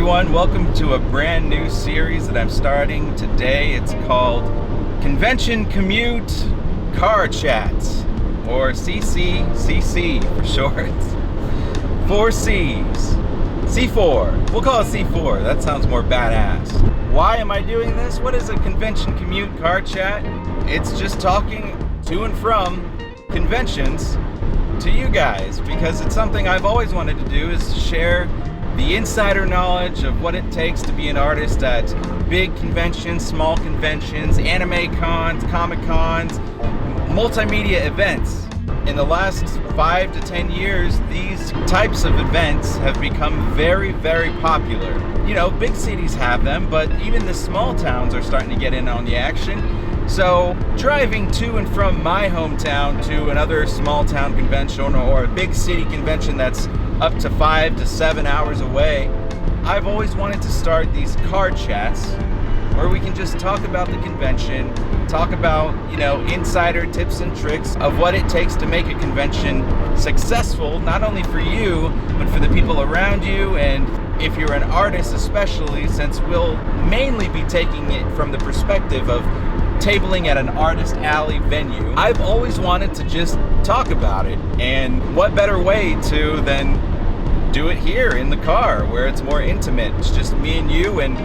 everyone, welcome to a brand new series that I'm starting today. It's called Commute Car Chat, or CC for short. 4 C's. C4. We'll call it C4. That sounds more badass. Why am I doing this? What is a convention commute car chat? It's just talking to and from conventions to you guys, because it's something I've always wanted to do, is share the insider knowledge of what it takes to be an artist at big conventions, small conventions, anime cons, comic cons, multimedia events. In the last 5 to 10 years, these types of events have become very, very popular. You know, big cities have them, but even the small towns are starting to get in on the action. So driving to and from my hometown to another small town convention or a big city convention that's up to 5 to 7 hours away, I've always wanted to start these car chats where we can just talk about the convention, talk about, insider tips and tricks of what it takes to make a convention successful, not only for you, but for the people around you, and if you're an artist especially, since we'll mainly be taking it from the perspective of tabling at an artist alley venue. I've always wanted to just talk about it, and what better way to than do it here in the car where it's more intimate. It's just me and you and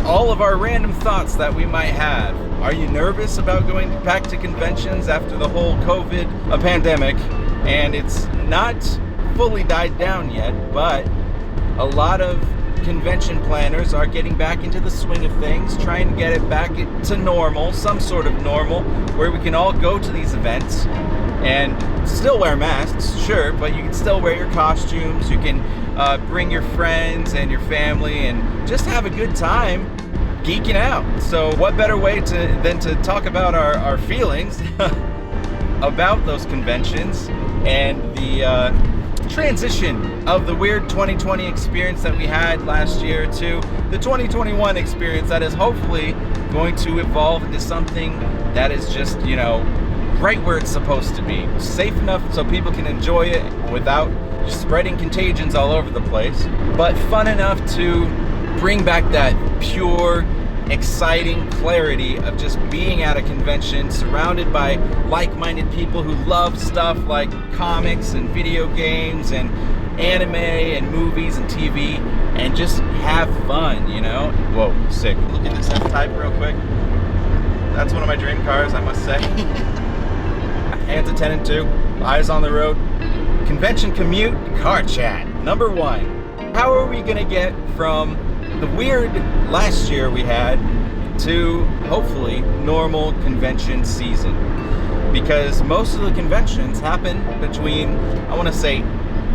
all of our random thoughts that we might have. Are you nervous about going back to conventions after the whole COVID pandemic? And it's not fully died down yet, but a lot of convention planners are getting back into the swing of things, trying to get it back to normal, some sort of normal, where we can all go to these events and still wear masks, sure, but you can still wear your costumes, you can bring your friends and your family and just have a good time geeking out. So what better way than to talk about our feelings about those conventions and the transition of the weird 2020 experience that we had last year to the 2021 experience that is hopefully going to evolve into something that is just, right where it's supposed to be. Safe enough so people can enjoy it without spreading contagions all over the place, but fun enough to bring back that pure, exciting clarity of just being at a convention surrounded by like-minded people who love stuff like comics and video games and anime and movies and TV, and just have fun, Whoa, sick. Look at this F-Type real quick. That's one of my dream cars, I must say. Hands at 10 and 2, eyes on the road. Convention commute car chat. Number 1. How are we gonna get from the weird last year we had to hopefully normal convention season? Because most of the conventions happen between, I want to say,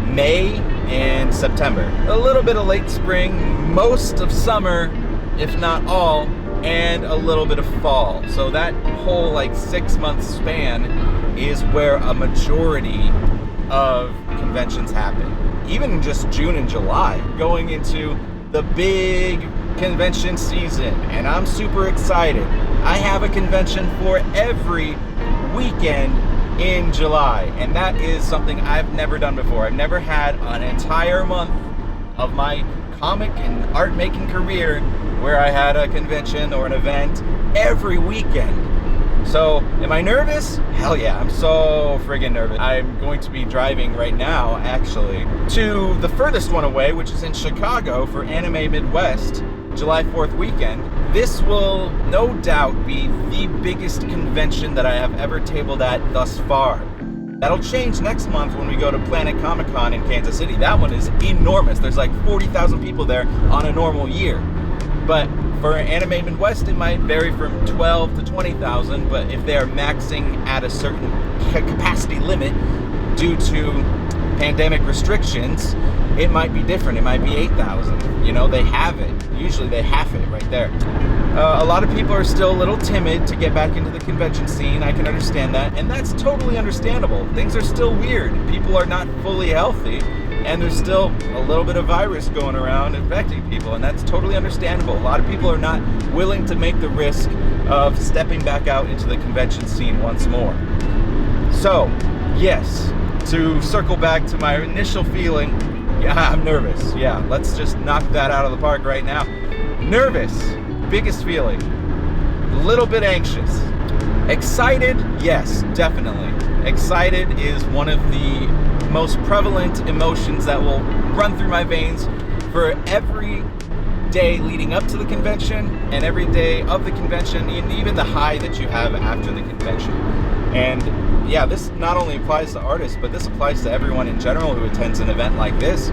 May and September. A little bit of late spring, most of summer, if not all, and a little bit of fall. So that whole 6-month span is where a majority of conventions happen. Even just June and July, going into the big convention season, and I'm super excited. I have a convention for every weekend in July, and that is something I've never done before. I've never had an entire month of my comic and art making career where I had a convention or an event every weekend. So, am I nervous? Hell yeah, I'm so friggin' nervous. I'm going to be driving right now, actually, to the furthest one away, which is in Chicago for Anime Midwest, July 4th weekend. This will no doubt be the biggest convention that I have ever tabled at thus far. That'll change next month when we go to Planet Comic-Con in Kansas City. That one is enormous. There's 40,000 people there on a normal year. But for Anime Midwest, it might vary from 12 to 20,000, but if they are maxing at a certain capacity limit due to pandemic restrictions, it might be different. It might be 8,000. They have it. Usually they have it right there. A lot of people are still a little timid to get back into the convention scene. I can understand that, and that's totally understandable. Things are still weird. People are not fully healthy, and there's still a little bit of virus going around infecting people, and that's totally understandable. A lot of people are not willing to make the risk of stepping back out into the convention scene once more. So, yes, to circle back to my initial feeling Yeah, I'm nervous. Yeah, let's just knock that out of the park right now. Nervous, biggest feeling. A little bit anxious. Excited, yes, definitely. Excited is one of the most prevalent emotions that will run through my veins for every day leading up to the convention and every day of the convention, and even the high that you have after the convention. And yeah, this not only applies to artists, but this applies to everyone in general who attends an event like this.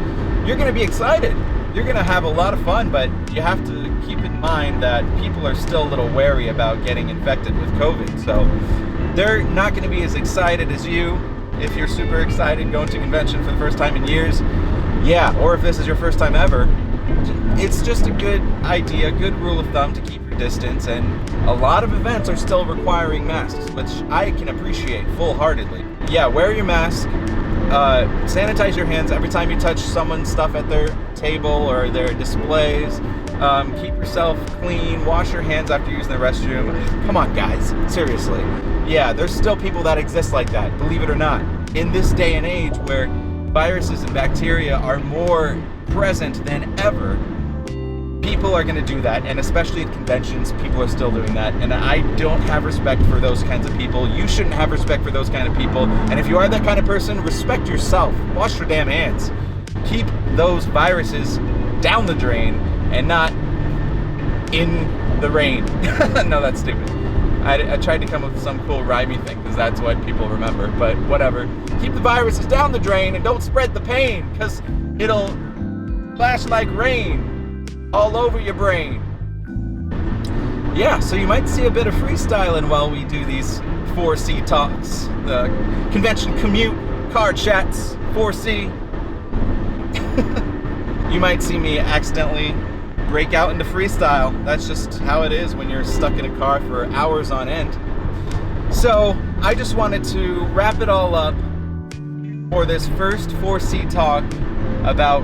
You're going to be excited. You're going to have a lot of fun, but you have to keep in mind that people are still a little wary about getting infected with COVID. So they're not going to be as excited as you if you're super excited going to a convention for the first time in years. Yeah, or if this is your first time ever. It's just a good idea, good rule of thumb to keep your distance, and a lot of events are still requiring masks, which I can appreciate full-heartedly. Yeah, wear your mask, sanitize your hands every time you touch someone's stuff at their table or their displays, keep yourself clean, wash your hands after using the restroom. Come on, guys, seriously. Yeah, there's still people that exist like that, believe it or not. In this day and age where viruses and bacteria are more present than ever, people are going to do that, and especially at conventions, people are still doing that, and I don't have respect for those kinds of people. You shouldn't have respect for those kind of people, and if you are that kind of person, respect yourself. Wash your damn hands. Keep those viruses down the drain and not in the rain. No, that's stupid. I tried to come up with some cool rhymey thing because that's what people remember, but whatever. Keep the viruses down the drain and don't spread the pain, because it'll flash like rain all over your brain. Yeah, so you might see a bit of freestyling while we do these 4C talks, the convention commute car chats, 4C. You might see me accidentally break out into freestyle. That's just how it is when you're stuck in a car for hours on end. So I just wanted to wrap it all up for this first 4C talk about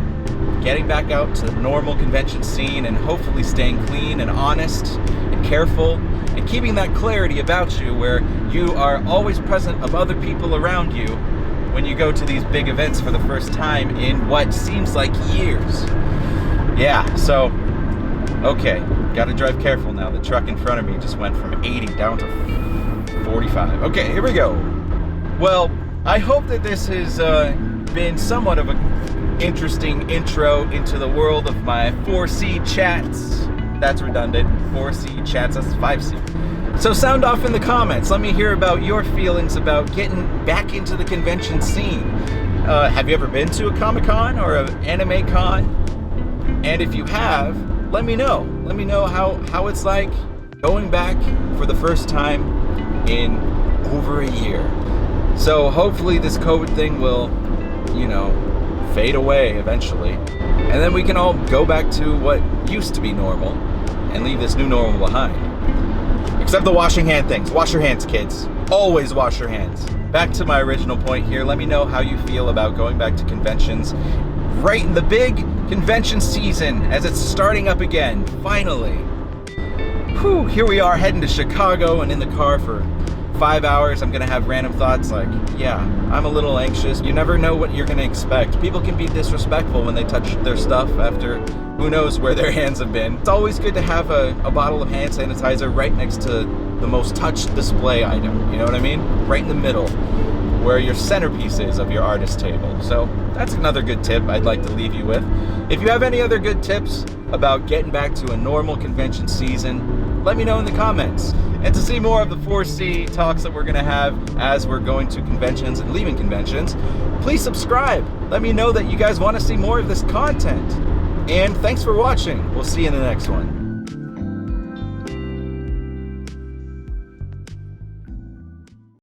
getting back out to the normal convention scene and hopefully staying clean and honest and careful and keeping that clarity about you where you are always present of other people around you when you go to these big events for the first time in what seems like years. Yeah, so, okay, gotta drive careful now. The truck in front of me just went from 80 down to 45. Okay, here we go. Well, I hope that this has been somewhat of an interesting intro into the world of my 4C chats. That's redundant. 4C chats, that's 5C. So sound off in the comments. Let me hear about your feelings about getting back into the convention scene. Have you ever been to a Comic-Con or an anime con? And if you have, let me know. Let me know how it's like going back for the first time in over a year. So hopefully this COVID thing will, fade away eventually. And then we can all go back to what used to be normal and leave this new normal behind. Except the washing hand things. Wash your hands, kids. Always wash your hands. Back to my original point here. Let me know how you feel about going back to conventions right in the big convention season as it's starting up again, finally. Whew, here we are heading to Chicago and in the car for 5 hours. I'm gonna have random thoughts like, yeah, I'm a little anxious. You never know what you're gonna expect. People can be disrespectful when they touch their stuff after who knows where their hands have been. It's always good to have a bottle of hand sanitizer right next to the most touched display item, you know what I mean? Right in the middle, where your centerpiece is of your artist table. So that's another good tip I'd like to leave you with. If you have any other good tips about getting back to a normal convention season, let me know in the comments. And to see more of the 4C talks that we're gonna have as we're going to conventions and leaving conventions, please subscribe. Let me know that you guys wanna see more of this content. And thanks for watching. We'll see you in the next one.